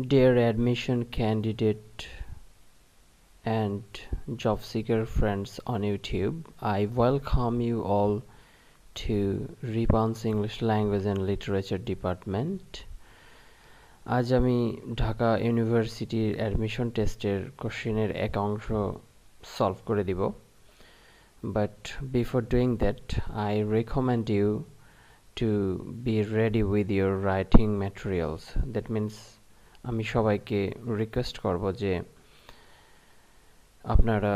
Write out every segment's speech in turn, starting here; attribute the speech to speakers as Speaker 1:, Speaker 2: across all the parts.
Speaker 1: Dear admission candidate and job seeker friends on YouTube, I welcome you all to Ripon's English Language and Literature Department. আজ আমি ঢাকা ইউনিভার্সিটির admission টেস্টের কোশ্চেনের এক অংশ সলভ করে দিব। But before doing that, I recommend you to be ready with your writing materials. That means আমি সবাইকে রিকোয়েস্ট করব যে আপনারা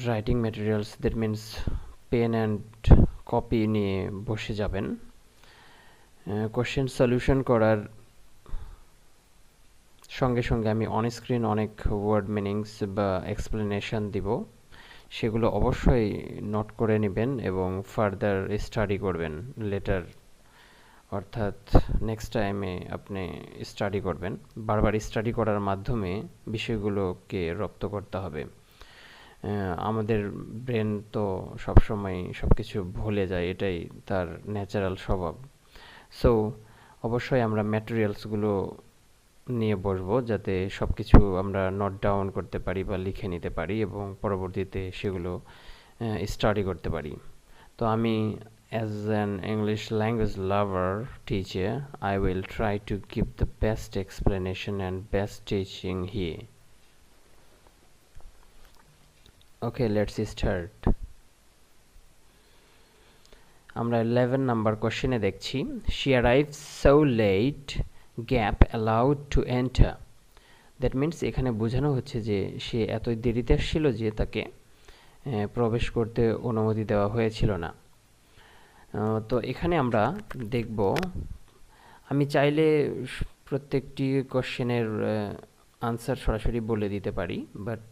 Speaker 1: writing materials that means pen and copy নিয়ে বসে যাবেন। কোশ্চেন সলিউশন করার সঙ্গে সঙ্গে আমি অন স্ক্রিন অনেক ওয়ার্ড মিনিংস বা এক্সপ্লেনেশন দিব, সেগুলো অবশ্যই নোট করে নেবেন এবং ফার্দার স্টাডি করবেন লেটার, অর্থাৎ নেক্সট টাইমে আপনি স্টাডি করবেন। বারবার স্টাডি করার মাধ্যমে বিষয়গুলোকে রপ্ত করতে হবে। আমাদের ব্রেন তো সবসময় সব কিছু ভুলে যায়, এটাই তার ন্যাচারাল স্বভাব। সো অবশ্যই আমরা ম্যাটেরিয়ালসগুলো নিয়ে বসবো যাতে সব কিছু আমরা নোট ডাউন করতে পারি বা লিখে নিতে পারি এবং পরবর্তীতে সেগুলো স্টাডি করতে পারি। তো আমি as an English language lover teacher, I will try to give the best explanation and best teaching here. Okay, let's start. আমরা 11 নাম্বার কোশ্চেনে দেখছি, she arrived so late, gap allowed to enter. That means এখানে বোঝানো হচ্ছে যে সে এত দেরিতে আসছিল যে তাকে প্রবেশ করতে অনুমতি দেওয়া হয়েছিল না। তো এখানে আমরা দেখব, আমি চাইলে প্রত্যেকটি কোশ্চেনের আনসার সরাসরি বলে দিতে পারি, but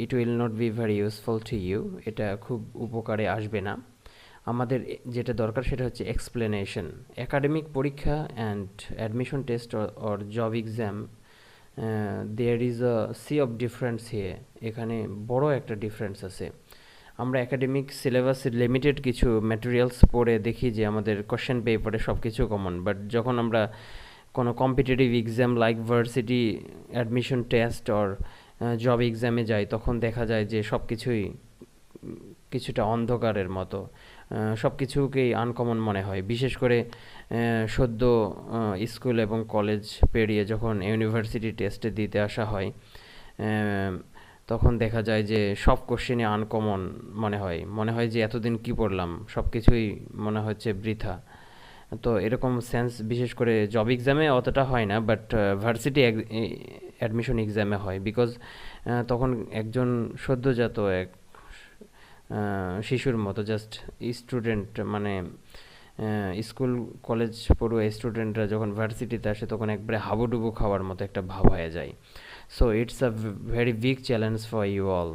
Speaker 1: it will not be very useful to you. এটা খুব উপকারে আসবে না। আমাদের যেটা দরকার সেটা হচ্ছে এক্সপ্লেনেশন। একাডেমিক পরীক্ষা and admission test or job exam, there is a sea of difference here. এখানে বড় একটা ডিফারেন্স আছে। আমরা একাডেমিক সিলেবাস লিমিটেড কিছু ম্যাটেরিয়ালস পড়ে দেখি যে আমাদের কোশ্চেন পেপারে সব কিছু কমন, বাট যখন আমরা কোনো competitive exam like varsity admission test or job এক্সামে যাই, তখন দেখা যায় যে সব কিছুই কিছুটা অন্ধকারের মতো, সব কিছুকেই আনকমন মনে হয়। বিশেষ করে সদ্য স্কুল এবং কলেজ পেরিয়ে যখন ইউনিভার্সিটি টেস্টে দিতে আসা হয়, তখন দেখা যায় যে সব কোশ্চেনই আনকমন মনে হয় যে এতদিন কি পড়লাম, সব কিছুই মনে হচ্ছে বৃথা। তো এরকম সেন্স বিশেষ করে জব এক্সামে অতটা হয় না, বাট ভার্সিটি অ্যাডমিশন এক্সামে হয়। বিকজ তখন একজন সদ্যজাত এক শিশুর মতো জাস্ট স্টুডেন্ট, মানে স্কুল কলেজ পড়ুয়া স্টুডেন্টরা যখন ভার্সিটিতে আসে তখন একবারে হাবুডুবু খাওয়ার মতো একটা ভাব হয়ে যায়। So it's a very big challenge for you all.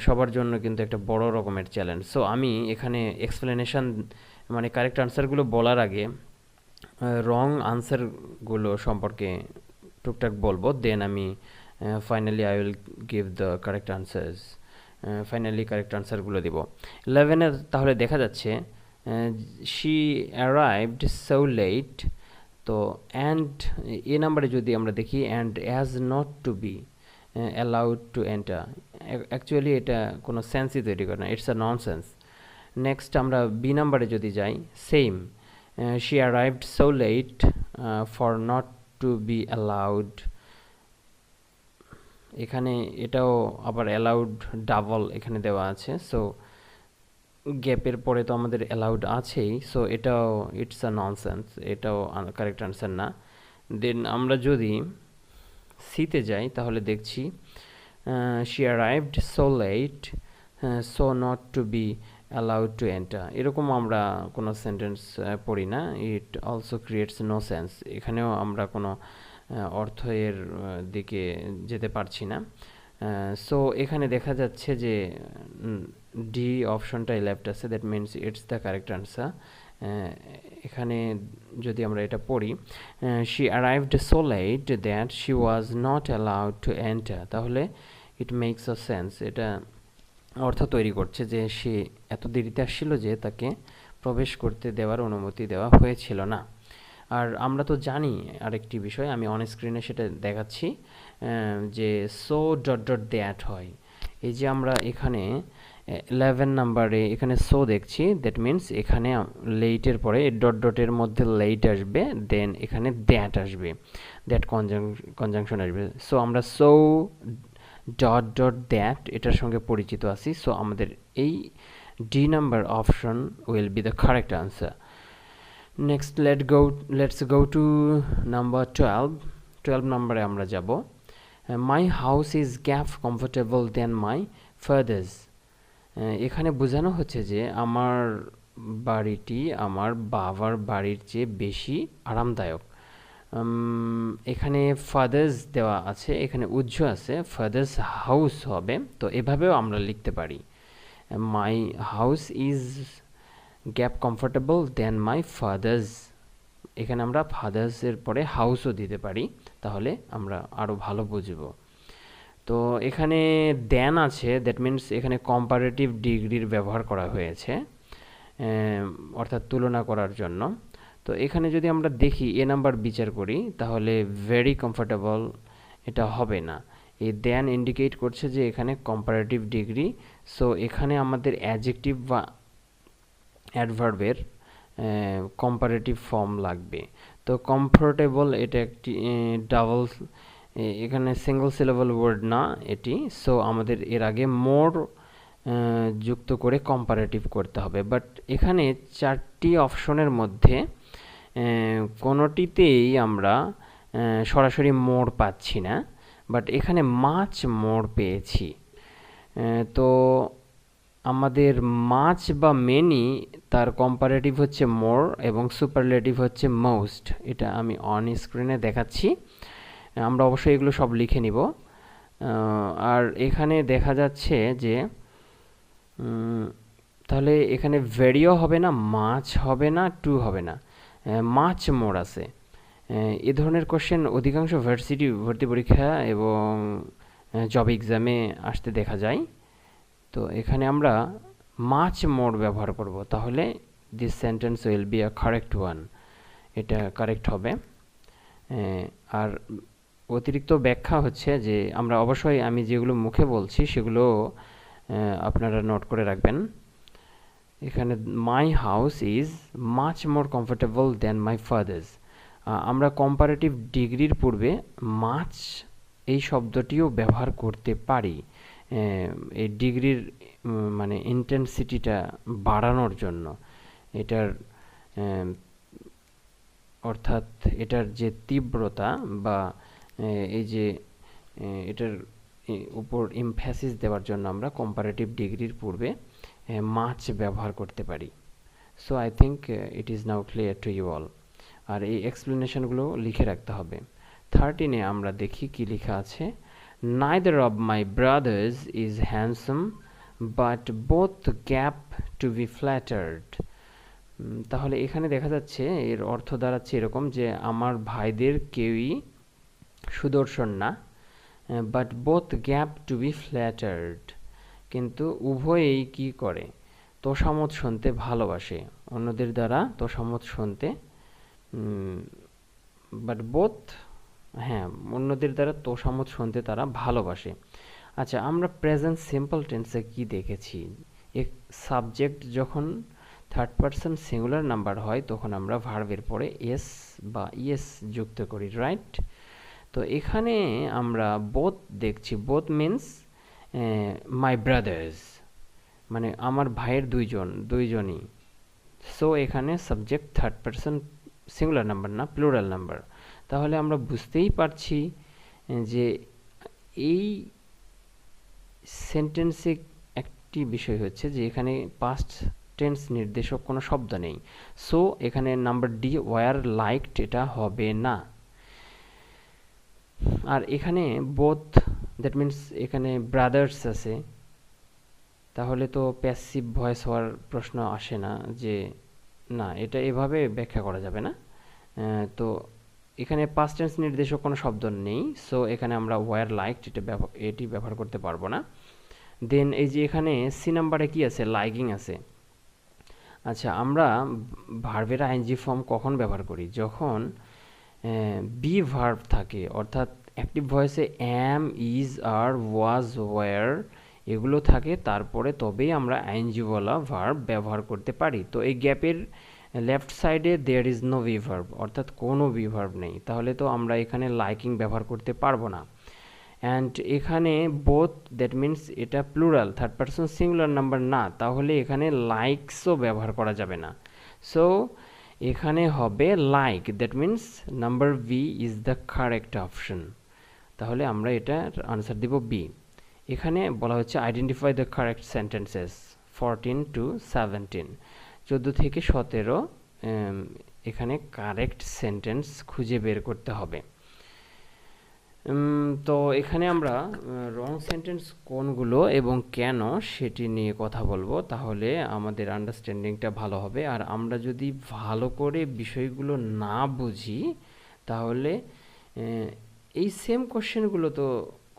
Speaker 1: সবার জন্য কিন্তু একটা বড় রকমের চ্যালেঞ্জ। সো আমি এখানে এক্সপ্লেনেশন মানে কারেক্ট আনসারগুলো বলার আগে রং আনসারগুলো সম্পর্কে টুকটাক বলবো, দেন আমি finally I will give the correct answers. Finally correct আনসারগুলো দিব। 11-এ তাহলে দেখা যাচ্ছে শি অ্যারাইভড সো লেট। তো অ্যান্ড এ নাম্বারে যদি আমরা দেখি, and as not to be allowed to enter, actually এটা কোনো সেন্সই তৈরি করে না, it's a non sense. Next আমরা বি নাম্বারে যদি যাই, same, she arrived so late for not to be allowed. এখানে এটাও আবার অ্যালাউড ডাবল এখানে দেওয়া আছে। সো গ্যাপের পরে তো আমাদের অ্যালাউড আছেই, সো এটাও ইটস আ ননসেন্স, এটাও কারেক্ট আনসার না। দেন আমরা যদি সিতে যাই তাহলে দেখছি she arrived so late so not to be allowed to enter. এরকম আমরা কোনো সেন্টেন্স পড়ি না, it also creates no sense. এখানেও আমরা কোনো অর্থের দিকে যেতে পারছি না। সো এখানে দেখা যাচ্ছে যে ডি অপশনটাই লেফট আছে, that means it's the correct answer. এখানে যদি আমরা এটা পড়ি, she arrived so late that she was not allowed to enter, তাহলে ইট মেক্স আ সেন্স। এটা অর্থ তৈরি করছে যে সে এত দেরিতে আসছিল যে তাকে প্রবেশ করতে দেওয়ার অনুমতি দেওয়া হয়েছিল না। আর আমরা তো জানি আরেকটি বিষয়, আমি অন স্ক্রিনে সেটা দেখাচ্ছি, যে সো ডট ডট দ্যাট হয়। এই যে আমরা এখানে 11 নাম্বারে এখানে সো দেখছি, দ্যাট মিন্স এখানে লেইটের পরে ডট ডটের মধ্যে লেইট আসবে, দেন এখানে দ্যাট আসবে, দ্যাট কনজাংশন আসবে। সো আমরা সো ডট ডট দ্যাট এটার সঙ্গে পরিচিত আছি। সো আমাদের এই D number option will be the correct answer. Next let's go to number 12 নম্বরে আমরা যাব। My house is gap comfortable then my father's. এখানে বোঝানো হচ্ছে যে আমার বাড়িটি আমার বাবার বাড়ির চেয়ে বেশি আরামদায়ক। এখানে ফাদার্স দেওয়া আছে, এখানে উজ্জ আছে, ফাদার্স হাউস হবে, তো এভাবেও আমরা লিখতে পারি, my house is gap comfortable then my father's. এখানে আমরা ফাদার্সের পরে হাউসও দিতে পারি, তাহলে আমরা আরও ভালো বুঝব। তো এখানে দেন আছে, দ্যাট মিন্স এখানে কম্পারেটিভ ডিগ্রির ব্যবহার করা হয়েছে, অর্থাৎ তুলনা করার জন্য। তো এখানে যদি আমরা দেখি এ নাম্বার বিচার করি, তাহলে ভেরি কমফোর্টেবল এটা হবে না। এই দেন ইন্ডিকেট করছে যে এখানে কম্পারেটিভ ডিগ্রি, সো এখানে আমাদের অ্যাডজেক্টিভ বা অ্যাডভার্বের কম্পারেটিভ ফর্ম লাগবে। তো কমফোর্টেবল এটা একটি ডাবল, এখানে সিঙ্গল সিলেবল ওয়ার্ড না এটি, সো আমাদের এর আগে মোর যুক্ত করে কম্পারেটিভ করতে হবে। বাট এখানে চারটি অপশনের মধ্যে কোনোটিতেই আমরা সরাসরি মোর পাচ্ছি না, বাট এখানে মাছ মোর পেয়েছি। তো আমাদের মাছ বা মেনি তার কম্পারেটিভ হচ্ছে মোর এবং সুপারলেটিভ হচ্ছে মোস্ট। এটা আমি অন স্ক্রিনে দেখাচ্ছি, আমরা অবশ্যই এগুলো সব লিখে নিব। আর এখানে দেখা যাচ্ছে যে তাহলে এখানে ভেরিও হবে না, মাছ হবে না, টু হবে না, মাছ মোর আছে। এ ধরনের কোশ্চেন অধিকাংশ ভার্সিটি ভর্তি পরীক্ষা এবং জব এক্সামে আসতে দেখা যায়। তো এখানে আমরা মাছ মোর ব্যবহার করব, তাহলে this sentence will be a correct one, এটা কারেক্ট হবে। আর অতিরিক্ত ব্যাখ্যা হচ্ছে যে আমরা অবশ্যই আমি যেগুলো মুখে বলছি সেগুলো আপনারা নোট করে রাখবেন। এখানে মাই house is much more comfortable than my father's. আমরা কম্পারেটিভ ডিগ্রির পূর্বে মাচ এই শব্দটিও ব্যবহার করতে পারি, এই ডিগ্রির মানে ইন্টেন্সিটিটা বাড়ানোর জন্য, এটার অর্থাৎ এটার যে তীব্রতা বা এই যে এটার উপর এমফ্যাসিস দেওয়ার জন্য আমরা কম্পারেটিভ ডিগ্রির পূর্বে মাছ ব্যবহার করতে পারি। So I think it is now clear to you all. আর এই এক্সপ্লেনেশনগুলো লিখে রাখতে হবে। 13-এ আমরা দেখি কি লেখা আছে। Neither of my brothers is handsome, but both gap to be flattered. তাহলে এখানে দেখা যাচ্ছে এর অর্থ দাঁড়াচ্ছে এরকম যে আমার ভাইদের কেউই সুদর্শন না, but both gap to be flattered, কিন্তু উভয়েই কি করে, তোষামোদ শুনতে ভালোবাসে, অন্যদের দ্বারা তোষামোদ শুনতে, বাট বোথ, হ্যাঁ, অন্যদের দ্বারা তোষামোদ শুনতে তারা ভালোবাসে। আচ্ছা, আমরা প্রেজেন্ট সিম্পল টেন্সে কি দেখেছি, এক সাবজেক্ট যখন থার্ড পারসন সিঙ্গুলার নাম্বার হয় তখন আমরা ভার্বের পরে এস বা ইয়েস যুক্ত করি, রাইট? তো এখানে আমরা বোথ দেখছি, বোথ মিন্স মাই ব্রাদার্স, মানে আমার ভাইয়ের দুইজনই। সো এখানে subject third person singular number না, প্লুরাল নাম্বার। তাহলে আমরা বুঝতেই পারছি যে এই সেন্টেন্সে একটি বিষয় হচ্ছে যে এখানে পাস্ট টেন্স নির্দেশক কোনো শব্দ নেই। সো এখানে নাম্বার ডি ওয়ার লাইকড এটা হবে না। আর এখানে বোথ, দ্যাট মিন্স এখানে ব্রাদার্স আছে, তাহলে তো প্যাসিভ ভয়েস হওয়ার প্রশ্ন আসে না, যে না, এটা এভাবে ব্যাখ্যা করা যাবে না। তো এখানে পাস্ট টেন্স নির্দেশক কোনো শব্দ নেই, সো এখানে আমরা ওয়ার লাইকড এটি ব্যবহার করতে পারবো না। দেন এই যে এখানে সি নাম্বারে কি আছে, লাইকিং আছে। আচ্ছা, আমরা ভার্বের আইএনজি ফর্ম কখন ব্যবহার করি? যখন বি ভার্ব থাকে, অর্থাৎ অ্যাক্টিভ ভয়েসে am, is, are, was, were এগুলো থাকে, তারপরে তবেই আমরা আইএনজি বলা ভার্ব ব্যবহার করতে পারি। তো এই গ্যাপের লেফট সাইডে there is no be verb, অর্থাৎ কোনো বি ভার্ব নেই, তাহলে তো আমরা এখানে লাইকিং ব্যবহার করতে পারবো না। অ্যান্ড এখানে বোথ, দ্যাট মিনস এটা plural, third person singular number না, তাহলে এখানে লাইকসও ব্যবহার করা যাবে না। সো এখানে হবে like, that means number B is the correct option. তাহলে আমরা এটার আনসার দিব বি। এখানে বলা হচ্ছে identify the correct sentences 14 to 17, 14 থেকে 17 এখানে কারেক্ট সেন্টেন্স খুঁজে বের করতে হবে। তো এখানে আমরা রং সেন্টেন্স কোনগুলো এবং কেন সেটি নিয়ে কথা বলবো, তাহলে আমাদের আন্ডারস্ট্যান্ডিংটা ভালো হবে। আর আমরা যদি ভালো করে বিষয়গুলো না বুঝি, তাহলে এই সেম কোশ্চেনগুলো তো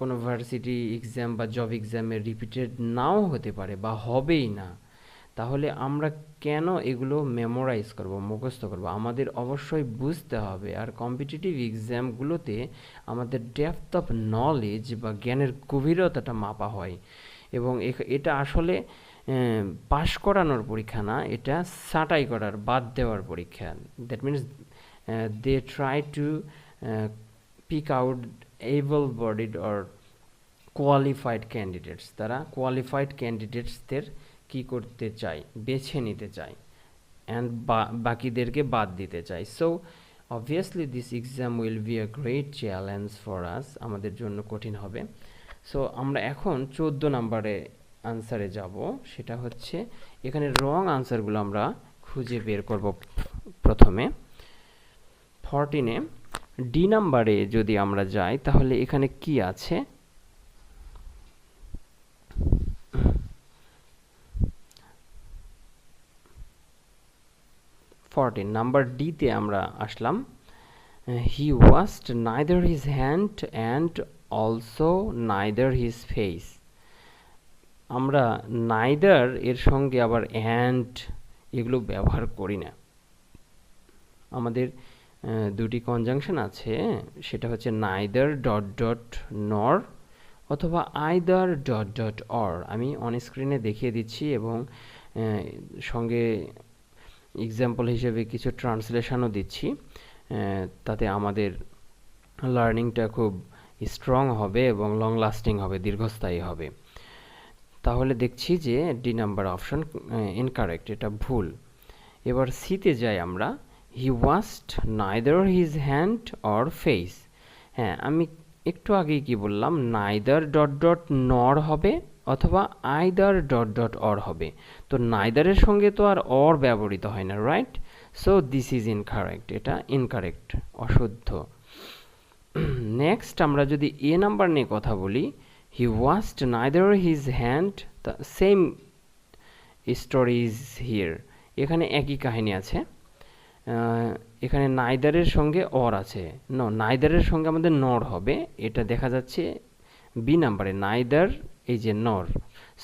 Speaker 1: কোনো ভার্সিটি এক্সাম বা জব এক্সামে রিপিটেড নাও হতে পারে বা হবেই না। তাহলে আমরা কেন এগুলো মেমোরাইজ করব, মুখস্থ করব? আমাদের অবশ্যই বুঝতে হবে। আর কম্পিটিটিভ এক্সামগুলোতে আমাদের ডেপথ অফ নলেজ বা জ্ঞানের গভীরতাটা মাপা হয়, এবং এটা আসলে পাশ করানোর পরীক্ষা না, এটা ছাঁটাই করার, বাদ দেওয়ার পরীক্ষা। That means they try to pick out able bodied or qualified candidates. তারা কোয়ালিফাইড ক্যান্ডিডেটসদের কি করতে চায়, বেছে নিতে চায়, অ্যান্ড বাকিদেরকে বাদ দিতে চায়। So obviously this exam will be a great challenge for us, আমাদের জন্য কঠিন হবে। সো আমরা এখন 14 নম্বরে আনসারে যাব, সেটা হচ্ছে এখানে রং আনসারগুলো আমরা খুঁজে বের করব। প্রথমে 14-এ ডি নাম্বারে যদি আমরা যাই, তাহলে এখানে কি আছে? নাম্বার ডিতে আমরা আসলাম। He washed neither his hand and also neither his face. আমরা নাইদার এর সঙ্গে আবার অ্যান্ড এগুলো ব্যবহার করি না। আমাদের দুটি কনজাংশন আছে, সেটা হচ্ছে নাইদার ডট ডট নর অথবা আইদার ডট ডট অর। আমি অন স্ক্রিনে দেখিয়ে দিচ্ছি এবং সঙ্গে এক্সাম্পল হিসেবে কিছু ট্রান্সলেশনও দিচ্ছি, তাতে আমাদের লার্নিংটা খুব স্ট্রং হবে এবং লং লাস্টিং হবে, দীর্ঘস্থায়ী হবে। তাহলে দেখছি যে ডি নাম্বার অপশন ইনকারেক্ট, এটা ভুল। এবার সিতে যাই আমরা। He washed neither his hand or face. হ্যাঁ, আমি একটু আগেই কি বললাম, নাইদার ডট ডট নর হবে অথবা আইদার ডট ডট অর হবে। তো নাইদারের সঙ্গে তো আর অর ব্যবহৃত হয় না, right? So this is incorrect, এটা ইনকারেক্ট, অশুদ্ধ। নেক্সট আমরা যদি এ নাম্বার নিয়ে কথা বলি, he washed neither his hand, same story is here. এখানে একই কাহিনী আছে। এখানে নাইদারের সঙ্গে অর আছে, নাইদারের সঙ্গে আমাদের নর হবে, এটা দেখা যাচ্ছে বি নাম্বারে, নাইদার এই যে নর।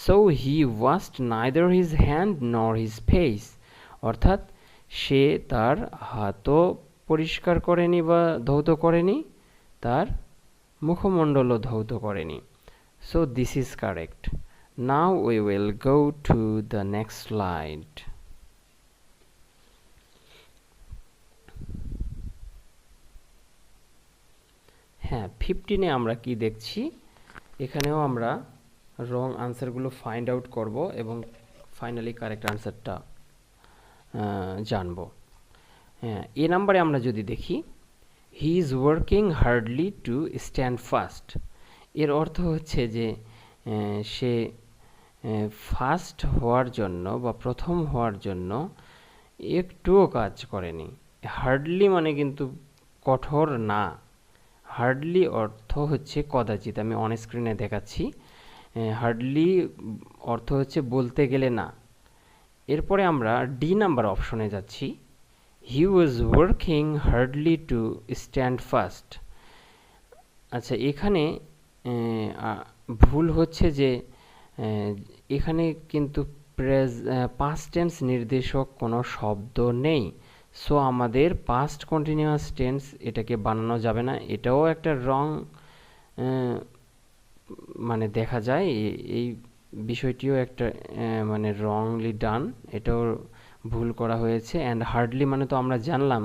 Speaker 1: So he washed neither his hand নর হিজ ফেস, অর্থাৎ সে তার হাতও পরিষ্কার করেনি বা ধৌত করেনি, তার মুখমণ্ডলও ধৌত করেনি। So this is correct. Now we will go to the next slide. হ্যাঁ, 15-এ আমরা কি দেখছি? এখানেও আমরা রং আনসারগুলো ফাইন্ড আউট করব এবং ফাইনালি কারেক্ট আনসারটা জানব। হ্যাঁ, এ নাম্বারে আমরা যদি দেখি, he is working hardly to stand first. এর অর্থ হচ্ছে যে সে ফার্স্ট হওয়ার জন্য বা প্রথম হওয়ার জন্য একটুও কাজ করেনি। হার্ডলি মানে কিন্তু কঠোর না, হার্ডলি অর্থ হচ্ছে কদাচিৎ। আমি অন স্ক্রিনে দেখাচ্ছি। হার্ডলি অর্থ হচ্ছে বলতে গেলে না। এরপরে আমরা ডি নাম্বার অপশনে যাচ্ছি। He was working hardly to stand first. আচ্ছা, এখানে ভুল হচ্ছে যে এখানে কিন্তু পাস্ট টেন্স নির্দেশক কোনো শব্দ নেই, সো আমাদের পাস্ট কন্টিনিউয়াস টেন্স এটাকে বানানো যাবে না। এটাও একটা রং মানে দেখা যায়, এই বিষয়টিও একটা মানে রংলি ডান, এটাও ভুল করা হয়েছে। অ্যান্ড হার্ডলি মানে তো আমরা জানলাম,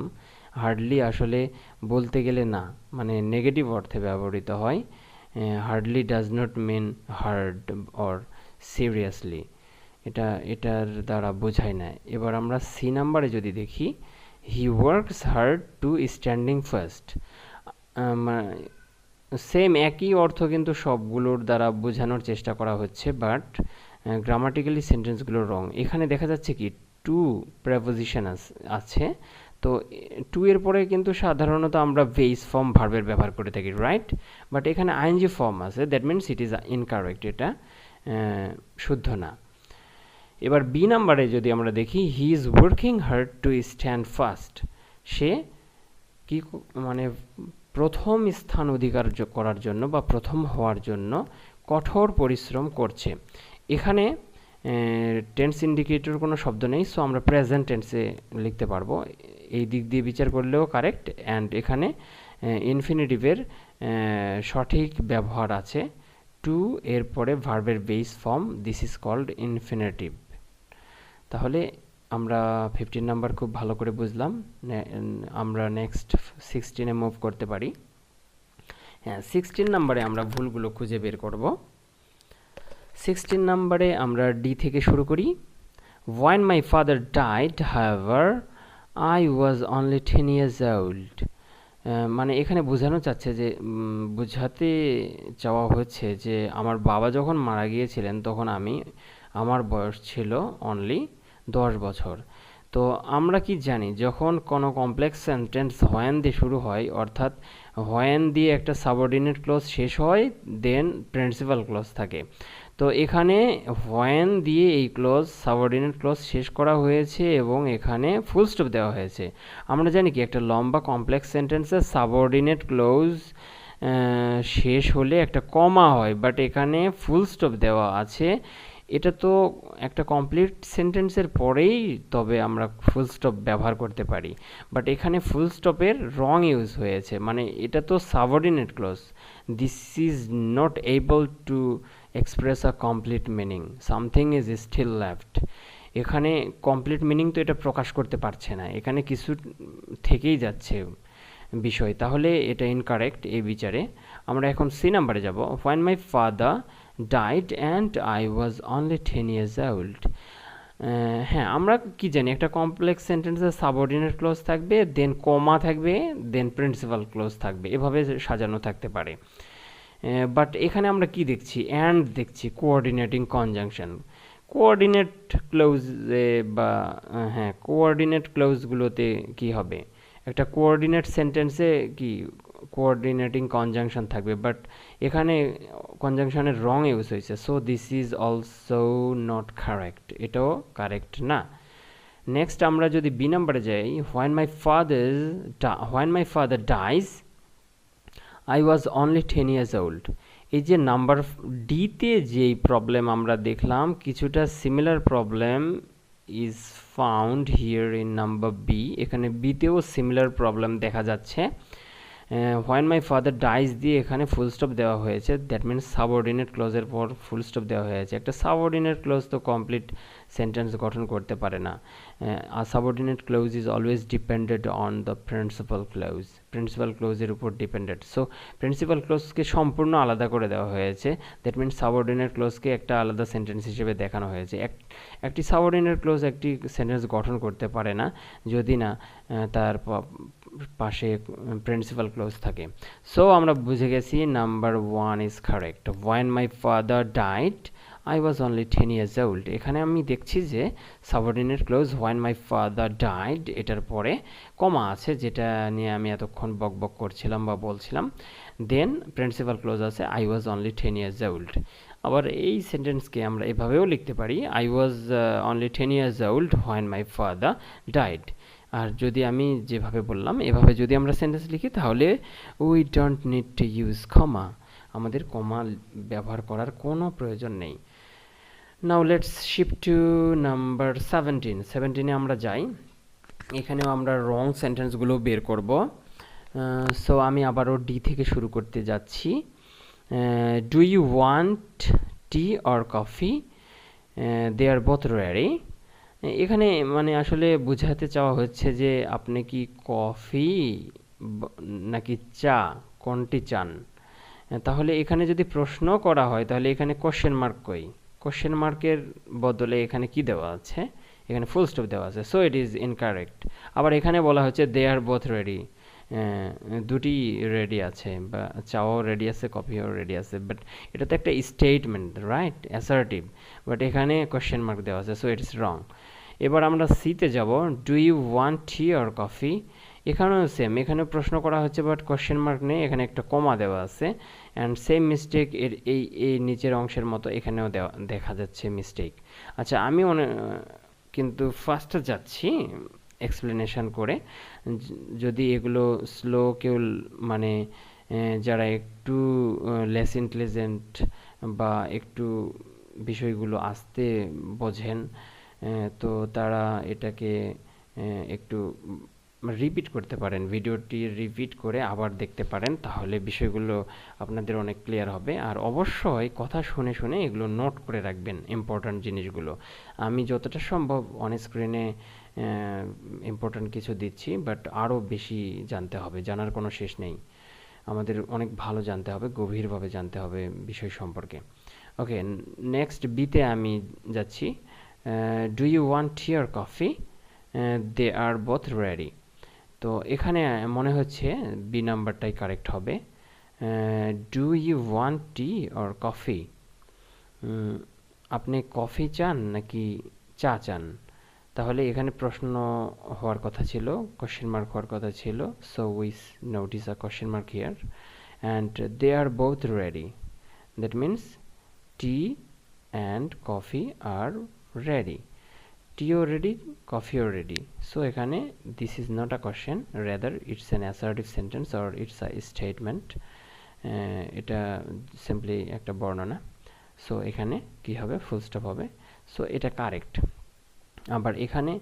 Speaker 1: হার্ডলি আসলে বলতে গেলে না, মানে নেগেটিভ অর্থে ব্যবহৃত হয়। Hardly does not mean hard or seriously, এটার দ্বারা বোঝায় না। এবার আমরা সি নাম্বারে যদি দেখি, he works hard to standing first, same একই অর্থ কিন্তু সবগুলোর দ্বারা বোঝানোর চেষ্টা করা হচ্ছে, বাট গ্রামাটিক্যালি সেন্টেন্সগুলো রং। এখানে দেখা যাচ্ছে কি টু প্রেপোজিশন আছে, তো টু এর পরে কিন্তু সাধারণত আমরা বেস ফর্ম ভার্বের ব্যবহার করে থাকি, রাইট? বাট এখানে আইএনজি ফর্ম আছে, that means it is incorrect, এটা শুদ্ধ না। এবার বি নাম্বারে যদি আমরা দেখি, he is working hard to stand first, সে কি মানে প্রথম স্থান অধিকার করার জন্য বা প্রথম হওয়ার জন্য কঠোর পরিশ্রম করছে। এখানে টেন্স ইন্ডিকেটর কোনো শব্দ নেই, সো আমরা প্রেজেন্ট টেন্সে লিখতে পারবো, এই দিক দিয়ে বিচার করলেও কারেক্ট। অ্যান্ড এখানে ইনফিনিটিভের সঠিক ব্যবহার আছে, টু এরপরে ভার্বের base form, this is called infinitive. তাহলে আমরা 15 নাম্বার খুব ভালো করে বুঝলাম। আমরা নেক্সট 16-এ মুভ করতে পারি। হ্যাঁ, 16 নাম্বারে আমরা ভুলগুলো খুঁজে বের করব। 16 নাম্বারে আমরা ডি থেকে শুরু করি। When my father died, however, I was only 10 years old. মানে এখানে বোঝানো চাচ্ছে যে বোঝাতে চাওয়া হচ্ছে যে আমার বাবা যখন মারা গিয়েছিলেন তখন আমার বয়স ছিল অনলি 10 বছর। তো আমরা কি জানি, যখন কোনো কমপ্লেক্স সেন্টেন্স হোয়েন দিয়ে শুরু হয়, অর্থাৎ হোয়েন দিয়ে একটা সাবঅর্ডিনেট ক্লজ শেষ হয়, দেন প্রিন্সিপাল ক্লজ থাকে। তো এখানে হোয়েন দিয়ে এই ক্লজ সাবঅর্ডিনেট ক্লজ শেষ করা হয়েছে এবং এখানে ফুল স্টপ দেওয়া হয়েছে। আমরা জানি কি একটা লম্বা কমপ্লেক্স সেন্টেন্সের সাবঅর্ডিনেট ক্লজ শেষ হলে একটা কমা হয়, বাট এখানে ফুল স্টপ দেওয়া আছে। এটা তো একটা কমপ্লিট সেন্টেন্সের পরেই তবে আমরা ফুল স্টপ ব্যবহার করতে পারি, বাট এখানে ফুল স্টপের রং ইউজ হয়েছে, মানে এটা তো subordinate clause. This is not able to express a complete meaning, something is still left. এখানে কমপ্লিট মিনিং তো এটা প্রকাশ করতে পারছে না, এখানে কিছু থেকেই যাচ্ছে বিষয়, তাহলে এটা ইনকারেক্ট এই বিচারে। আমরা এখন সি নাম্বারে যাব। When my father died and I was only 10 years old. হ্যাঁ, আমরা কি জানি একটা কমপ্লেক্স সেন্টেন্সে সাবঅর্ডিনেট ক্লজ থাকবে, দেন কমা থাকবে, দেন প্রিন্সিপাল ক্লজ থাকবে, এভাবে সাজানো থাকতে পারে। বাট এখানে আমরা কি দেখছি, অ্যান্ড দেখছি, কোঅর্ডিনেটিং কনজাংশন। কোঅর্ডিনেট ক্লোজে বা হ্যাঁ কোঅর্ডিনেট ক্লোজগুলোতে কি হবে, একটা কোঅর্ডিনেট সেন্টেন্সে কি কোঅর্ডিনেটিং কনজাংশন থাকবে, বাট এখানে কনজাংশনের রং ইউজ হয়েছে, so this is also not correct, এটাও কারেক্ট না। নেক্সট আমরা যদি বি নাম্বারে যাই, when my father dies I was only 10 years old. এই যে নাম্বার ডিতে যেই প্রবলেম আমরা দেখলাম, কিছুটা similar problem is found here in number B. এখানে বিতেও সিমিলার প্রবলেম দেখা যাচ্ছে। when my father dies দিয়ে এখানে ফুল স্টপ দেওয়া হয়েছে, দ্যাট মিনস সাবঅর্ডিনেট ক্লজের পর ফুল স্টপ দেওয়া হয়েছে। একটা সাবঅর্ডিনেট ক্লজ তো কমপ্লিট সেন্টেন্স গঠন করতে পারে না। Subordinate clause is always depended on the principal clause, principal ক্লজের উপর ডিপেন্ডেড, সো প্রিন্সিপাল ক্লজকে সম্পূর্ণ আলাদা করে দেওয়া হয়েছে, দ্যাট মিনস সাবঅর্ডিনেট ক্লজকে একটা আলাদা সেন্টেন্স হিসেবে দেখানো হয়েছে। একটি সাবঅর্ডিনেট ক্লজ একটি সেন্টেন্স গঠন করতে পারে না যদি না তার পাশে প্রিন্সিপাল ক্লজ থাকে। সো আমরা বুঝে গেছি number 1 is correct. when my father died I was only 10 years old. এখানে আমি দেখছি যে subordinate clause when my father died এটার পরে কমা আছে, যেটা নিয়ে আমি এতক্ষণ বকবক করছিলাম বা বলছিলাম। দেন প্রিন্সিপাল ক্লজ আছে I was only 10 years old. আবার এই সেন্টেন্সকে আমরা এভাবেও লিখতে পারি, I was only 10 years old when my father died. আর যদি আমি যেভাবে বললাম এভাবে যদি আমরা সেন্টেন্স লিখি, তাহলে we don't need to use comma, আমাদের কমা ব্যবহার করার কোনো প্রয়োজন নেই। Now let's shift to number 17 আমরা যাই। এখানেও আমরা রং সেন্টেন্সগুলো বের করব। সো আমি আবারও ডি থেকে শুরু করতে যাচ্ছি। Do you want tea or coffee? They are both ready. এখানে মানে আসলে বোঝাতে চাওয়া হচ্ছে যে আপনি কি কফি নাকি চা কোনটি চান। তাহলে এখানে যদি প্রশ্ন করা হয় তাহলে এখানে কোশ্চেন মার্ক কই? কোশ্চেন মার্কের বদলে এখানে কি দেওয়া আছে? এখানে ফুল স্টপ দেওয়া আছে, সো ইট ইজ ইনকারেক্ট। আবার এখানে বলা হচ্ছে দে আর বোথ রেডি, দুটি রেডি আছে, বা চাও রেডি আছে কফিও রেডি আছে, বাট এটা তো একটা স্টেটমেন্ট, রাইট, অ্যাসার্টিভ, বাট এখানে কোশ্চেন মার্ক দেওয়া আছে, সো ইট ইজ রং। এবার আমরা সিতে যাব, do you want tea or coffee? এখানেও সেম, এখানে প্রশ্ন করা হচ্ছে বাট কোশ্চেন মার্ক নেই, এখানে একটা কমা দেওয়া আছে, অ্যান্ড সেম মিস্টেক এর এই নিচের অংশের মতো এখানেও দেখা যাচ্ছে মিস্টেক। আচ্ছা, আমি কিন্তু ফার্স্টে যাচ্ছি এক্সপ্লেনেশন করে। যদি এগুলো স্লো কেউ মানে যারা একটু লেস ইন্টেলিজেন্ট বা একটু বিষয়গুলো আস্তে বোঝেন, তো তারা এটাকে একটু রিপিট করতে পারেন, ভিডিওটি রিপিট করে আবার দেখতে পারেন, তাহলে বিষয়গুলো আপনাদের অনেক ক্লিয়ার হবে। আর অবশ্যই কথা শুনে শুনে এগুলো নোট করে রাখবেন, ইম্পর্ট্যান্ট জিনিসগুলো। আমি যতটা সম্ভব অন স্ক্রিনে ইম্পর্ট্যান্ট কিছু দিচ্ছি, বাট আরও বেশি জানতে হবে, জানার কোনো শেষ নেই, আমাদের অনেক ভালো জানতে হবে, গভীরভাবে জানতে হবে বিষয় সম্পর্কে। ওকে, নেক্সট বিতে আমি যাচ্ছি। Do you want tea or coffee? They are both ready. তো এখানে মনে হচ্ছে বি নাম্বারটাই কারেক্ট হবে। Do you want tea or coffee? আপনি কফি চান নাকি চা চান? তাহলে এখানে প্রশ্ন হওয়ার কথা ছিল, কোশ্চেন মার্ক হওয়ার কথা ছিল, so we notice a question mark here, and they are both ready, that means tea and coffee are ready. টিও রেডি, কফিও রেডি। সো এখানে this is not a question, rather it's an assertive sentence or it's a statement. এটা simply একটা বর্ণনা। So এখানে কি হবে? ফুল স্টপ হবে। সো এটা কারেক্ট। আবার এখানে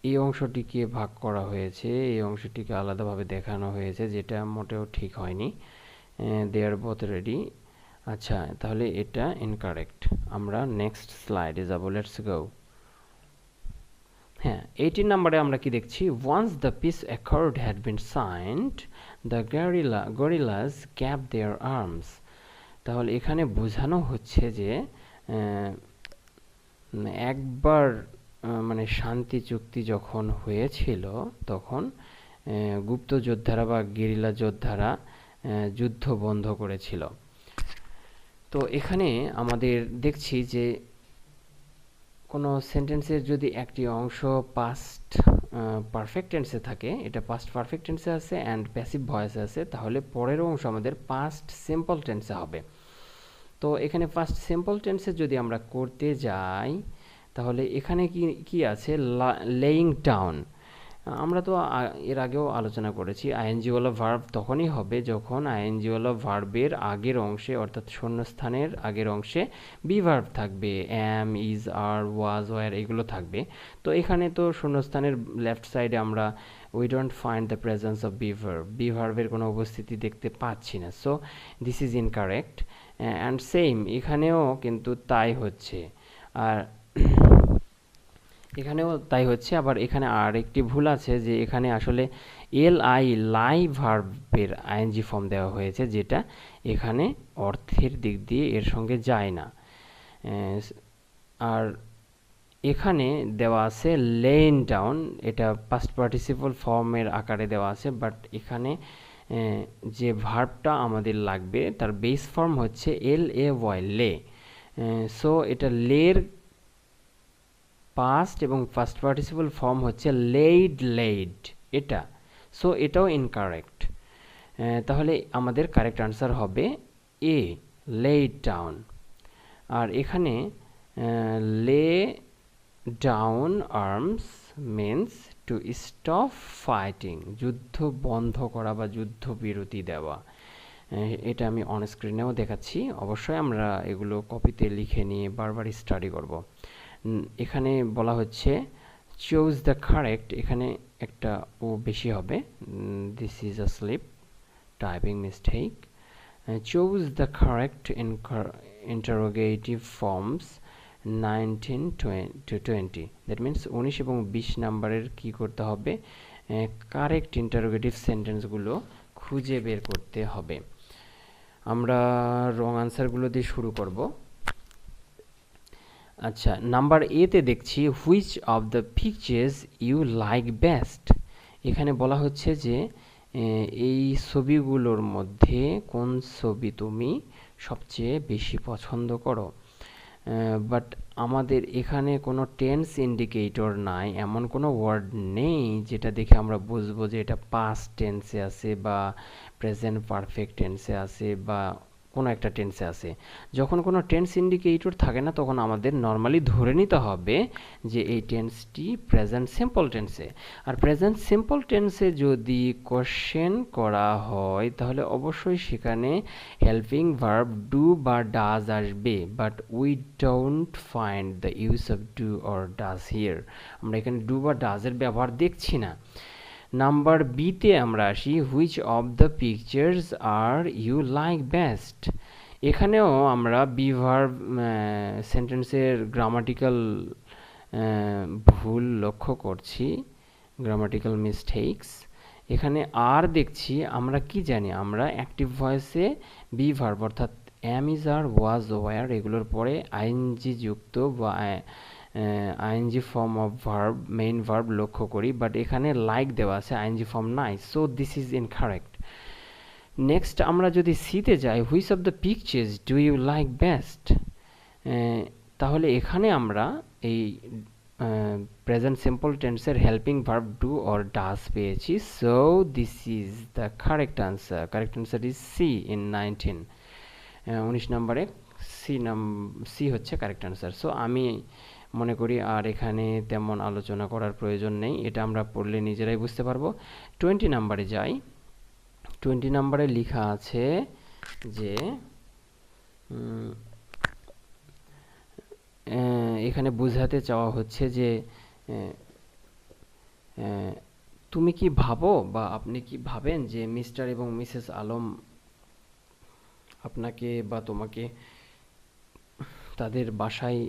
Speaker 1: এই অংশটিকে ভাগ করা হয়েছে, এই অংশটিকে আলাদাভাবে দেখানো হয়েছে, যেটা মোটেও ঠিক হয়নি। দে আর বোথ রেডি। আচ্ছা, তাহলে এটা ইনকারেক্ট। আমরা নেক্সট স্লাইডে যাব, লেটস গো। হ্যাঁ, 18 নম্বরে আমরা কি দেখছি? Once the peace accord had been signed, the gorillas gap their arms. তাহলে এখানে বোঝানো হচ্ছে যে একবার মানে শান্তি চুক্তি যখন হয়েছিল, তখন গুপ্ত যোদ্ধারা বা গেরিলা যোদ্ধারা যুদ্ধ বন্ধ করেছিল। তো এখানে আমাদের দেখছি যে কোনো সেন্টেন্সের যদি একটি অংশ পাস্ট পারফেক্ট টেন্সে থাকে, এটা পাস্ট পারফেক্ট টেন্সে আছে অ্যান্ড প্যাসিভ ভয়েসে আছে, তাহলে পরের অংশ আমাদের পাস্ট সিম্পল টেন্সে হবে। তো এখানে পাস্ট সিম্পল টেন্সে যদি আমরা করতে যাই, তাহলে এখানে কি আছে? Laying down. আমরা তো এর আগেও আলোচনা করেছি, আইএনজিওয়ালা ভার্ব তখনই হবে যখন আইএনজিওয়ালা ভার্বের আগের অংশে, অর্থাৎ শূন্যস্থানের আগের অংশে বি ভার্ব থাকবে, অ্যাম, ইজ, আর, ওয়াজ, ওয়ার এগুলো থাকবে। তো এখানে তো শূন্যস্থানের লেফট সাইডে আমরা we don't find the presence of B ভার্বের কোনো উপস্থিতি দেখতে পাচ্ছি না, so this is incorrect. And same এখানেও কিন্তু তাই হচ্ছে, আর এখানেও তাই হচ্ছে। আবার এখানে আর একটি ভুল আছে, যে এখানে আসলে লাই ভার্বের আইএনজি ফর্ম দেওয়া হয়েছে, যেটা এখানে অর্থের দিক দিয়ে এর সঙ্গে যায় না। আর এখানে দেওয়া আছে লেইন ডাউন, এটা পাস্ট পার্টিসিপল ফর্মের আকারে দেওয়া আছে, বাট এখানে যে ভার্বটা আমাদের লাগবে তার বেস ফর্ম হচ্ছে LAY, লে। সো এটা লের পাস্ট এবং ফার্স্ট পার্টিসিপল ফর্ম হচ্ছে লেইড এটা, সো এটাও ইনকারেক্ট। তাহলে আমাদের কারেক্ট আনসার হবে এ, লেইড ডাউন। আর এখানে lay down arms means to stop fighting, যুদ্ধ বন্ধ করা বা যুদ্ধ বিরতি দেওয়া। এটা আমি অন স্ক্রিনেও দেখাচ্ছি। অবশ্যই আমরা এগুলো কপিতে লিখে নিয়ে বারবার স্টাডি করব। এখানে বলা হচ্ছে চুজ দ্য কারেক্ট, এখানে একটা ও বেশি হবে, this is a slip, typing mistake. Choose the correct interrogative forms 19 to 20, that means 19 এবং 20 নাম্বারের কি করতে হবে, কারেক্ট ইন্টারোগেটিভ সেন্টেন্সগুলো খুঁজে বের করতে হবে। আমরা রং আনসারগুলো দিয়ে শুরু করব। আচ্ছা, নাম্বার এতে দেখছি which of the pictures you like best. এখানে বলা হচ্ছে যে এই ছবিগুলোর মধ্যে কোন ছবি তুমি সবচেয়ে বেশি পছন্দ করো। বাট আমাদের এখানে কোনো টেন্স ইন্ডিকেটর নাই, এমন কোনো ওয়ার্ড নেই যেটা দেখে আমরা বুঝবো যে এটা পাস্ট টেন্সে আছে বা প্রেজেন্ট পারফেক্ট টেন্সে আছে বা কোনো একটা টেন্সে আছে। যখন কোনো টেন্স ইন্ডিকেটর থাকে না তখন আমাদের নর্মালি ধরে নিতে হবে যে এই টেন্সটি প্রেজেন্ট সিম্পল টেন্সে। আর প্রেজেন্ট সিম্পল টেন্সে যদি কোশ্চেন করা হয় তাহলে অবশ্যই সেখানে হেল্পিং ভার্ব ডু বা ডাজ আসবে, but we don't find the use of do or does here. আমরা এখানে ডু বা ডাজের ব্যবহার দেখছি না। নাম্বার বিতে আমরা আসি, which of the pictures are you like best. এখানেও আমরা বি ভার্ব সেন্টেন্সের গ্রামাটিক্যাল ভুল লক্ষ্য করছি, গ্রামাটিক্যাল মিস্টেকস। এখানে আর দেখছি, আমরা কি জানি, আমরা অ্যাক্টিভ ভয়েসে বি ভার্ব অর্থাৎ অ্যাম, ইজ, আর, ওয়াজ, ওয়ার এগুলোর পরে আইএনজি যুক্ত বা ING form of verb, main verb লক্ষ্য করি, বাট এখানে লাইক দেওয়া আছে, আইএনজি ফর্ম নাই, so this is incorrect. Next আমরা যদি সিতে যাই, which of the pictures do you like best, তাহলে এখানে আমরা এই প্রেজেন্ট সিম্পল টেন্সের helping verb do or does পেয়েছি, so this is the correct answer. Correct answer is C in 19, 19 নম্বরে সি হচ্ছে কারেক্ট আনসার। সো আমি মনে করি আর এখানে তেমন আলোচনা করার প্রয়োজন নেই, এটা আমরা পড়লে নিজেরাই বুঝতে পারবো। 20 নাম্বারে যাই। 20 নাম্বারে লেখা আছে যে এখানে বোঝাতে চাওয়া হচ্ছে যে তুমি কি ভাবো বা আপনি কি ভাবেন যে মিস্টার এবং মিসেস আলম আপনাকে বা তোমাকে তাদের বাসায়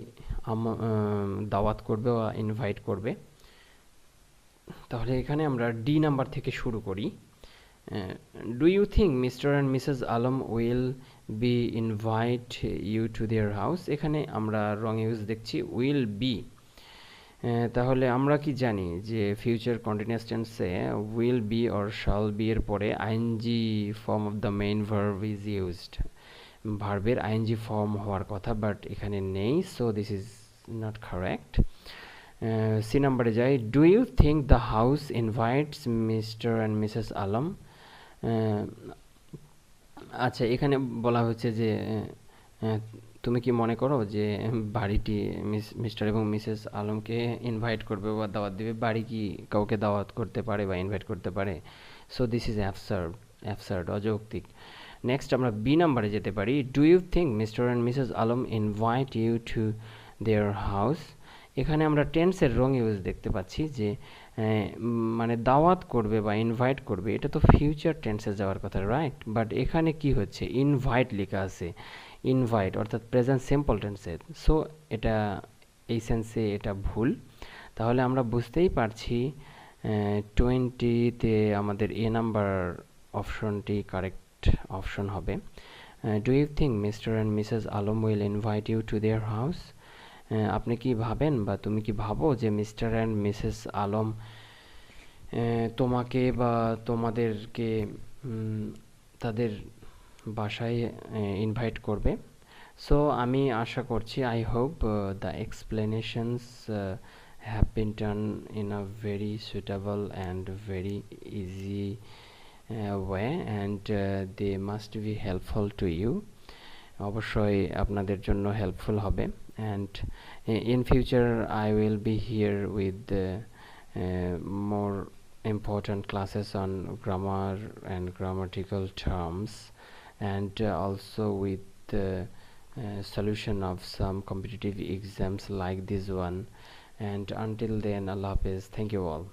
Speaker 1: দাওয়াত করবে বা ইনভাইট করবে। তাহলে এখানে আমরা ডি নাম্বার থেকে শুরু করি। Do you think mister and Mrs Alam will be invite you to their house. এখানে আমরা রং ইউজ দেখছি উইল বি। তাহলে আমরা কি জানি যে ফিউচার কন্টিনিউয়াস টেন্সে will be or shall be এর পরে ING form of the main verb is used. ভার্বের আইএনজি ফর্ম হওয়ার কথা, বাট এখানে নেই, so this is not correct. C নাম্বারে যাই। Do you think the house invites mister and Mrs Alam. আচ্ছা, এখানে বলা হচ্ছে যে তুমি কি মনে করো যে বাড়িটি মিস্টার এবং মিসেস আলমকে ইনভাইট করবে বা দাওয়াত দেবে। বাড়ি কি কাউকে দাওয়াত করতে পারে বা ইনভাইট করতে পারে? সো দিস ইজ অ্যাবসার্ড, অযৌক্তিক। নেক্সট আমরা বি নাম্বারে যেতে পারি। Do you think mister and Mrs Alam invite you to their house. এখানে আমরা টেন্সের রং ইউজ দেখতে পাচ্ছি যে মানে দাওয়াত করবে বা ইনভাইট করবে, এটা তো ফিউচার টেন্সে যাওয়ার কথা, রাইট? বাট এখানে কি হচ্ছে, ইনভাইট লেখা আছে, ইনভাইট অর্থাৎ প্রেজেন্ট সিম্পল টেন্সে। সো এটা এই সেন্সে এটা ভুল। তাহলে আমরা বুঝতেই পারছি 20-তে আমাদের এ নাম্বার অপশনটি কারেক্ট অপশন হবে। Do you think mister and Mrs Alam will invite you to their house. আপনি কি ভাবেন বা তুমি কি ভাবো যে মিস্টার অ্যান্ড মিসেস আলম তোমাকে বা তোমাদেরকে তাদের বাসায় ইনভাইট করবে। সো আমি আশা করছি, I hope the explanations have been done in a very suitable and very easy way and they must be helpful to you. অবশ্যই আপনাদের জন্য হেল্পফুল হবে। and in future I will be here with more important classes on grammar and grammatical terms. and also with the solution of some competitive exams like this one. And until then, Allah Hafiz. Thank you all.